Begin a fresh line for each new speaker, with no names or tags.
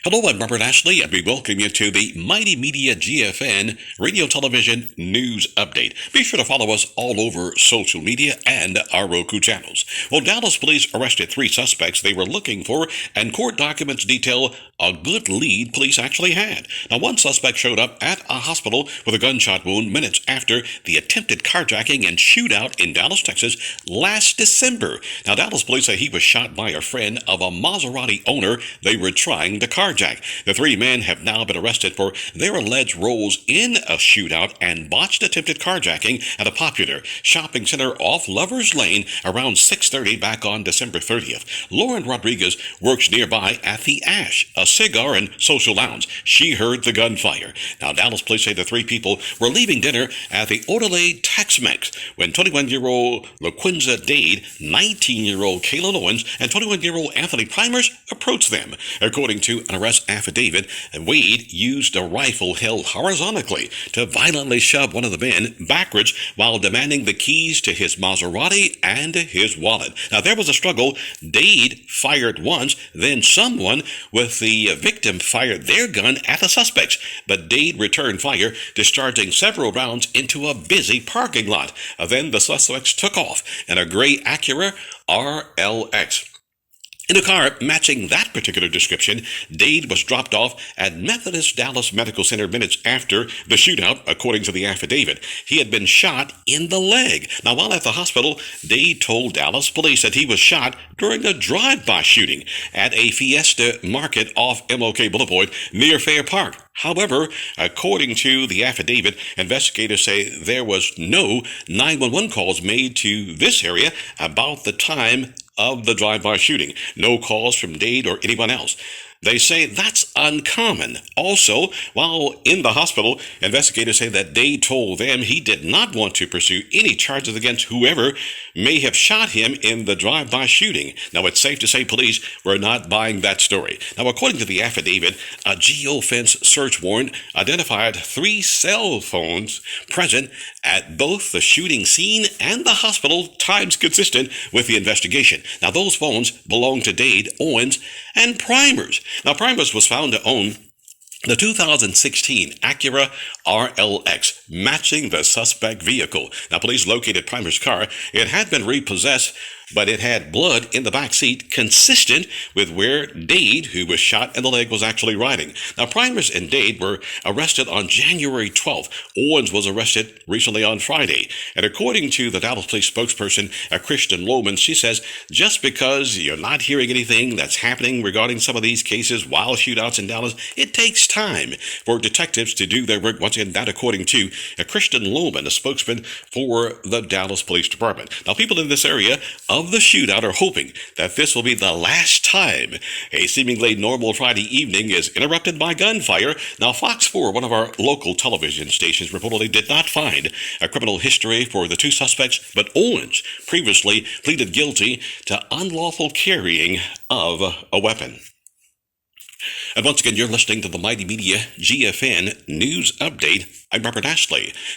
Hello, I'm Robert Ashley, and we welcome you to the Mighty Media GFN Radio Television News Update. Be sure to follow us all over social media and our Roku channels. Well, Dallas police arrested 3 suspects they were looking for, and court documents detail a good lead police actually had. Now, one suspect showed up at a hospital with a gunshot wound minutes after the attempted carjacking and shootout in Dallas, Texas last December. Now, Dallas police say he was shot by a friend of a Maserati owner they were trying to carjack. The 3 men have now been arrested for their alleged roles in a shootout and botched attempted carjacking at a popular shopping center off Lovers Lane around 6:30 back on December 30th. Lauren Rodriguez works nearby at the Ash, a cigar and social lounge. She heard the gunfire. Now, Dallas police say the 3 people were leaving dinner at the Orderly Tex-Mex when 21-year-old LaQuinza Dade, 19-year-old Kayla Owens, and 21-year-old Anthony Primers approached them. According to an arrest affidavit, Wade used a rifle held horizontally to violently shove one of the men backwards while demanding the keys to his Maserati and his wallet. Now, there was a struggle. Dade fired once, then someone with the victim fired their gun at the suspects, but Dade returned fire, discharging several rounds into a busy parking lot. Then the suspects took off in a gray Acura RLX. In a car matching that particular description, Dade was dropped off at Methodist Dallas Medical Center minutes after the shootout, according to the affidavit. He had been shot in the leg. Now, while at the hospital, Dade told Dallas police that he was shot during a drive-by shooting at a Fiesta Market off MLK Boulevard near Fair Park. However, according to the affidavit, investigators say there was no 911 calls made to this area about the time of the drive-by shooting. No calls from Dade or anyone else. They say that's uncommon. Also, while in the hospital, investigators say that Dade told them he did not want to pursue any charges against whoever may have shot him in the drive-by shooting. Now, it's safe to say police were not buying that story. Now, according to the affidavit, a geofence search warrant identified 3 cell phones present at both the shooting scene and the hospital, times consistent with the investigation. Now, those phones belong to Dade, Owens, and Primers. Now, Primers was found to own the 2016 Acura RLX, matching the suspect vehicle. Now, police located Primers' car. It had been repossessed, but it had blood in the back seat, consistent with where Dade, who was shot in the leg, was actually riding. Now, Primers and Dade were arrested on January 12th. Owens was arrested recently on Friday. And according to the Dallas police spokesperson, Kristen Lohman, she says, just because you're not hearing anything that's happening regarding some of these cases, wild shootouts in Dallas, it takes time for detectives to do their work. Once again, that according to Kristen Lohman, a spokesman for the Dallas Police Department. Now, people in this area of the shootout are hoping that this will be the last time a seemingly normal Friday evening is interrupted by gunfire. Now, Fox 4, one of our local television stations, reportedly did not find a criminal history for the 2 suspects, but Owens previously pleaded guilty to unlawful carrying of a weapon. And once again, you're listening to the Mighty Media GFN News Update. I'm Robert Ashley.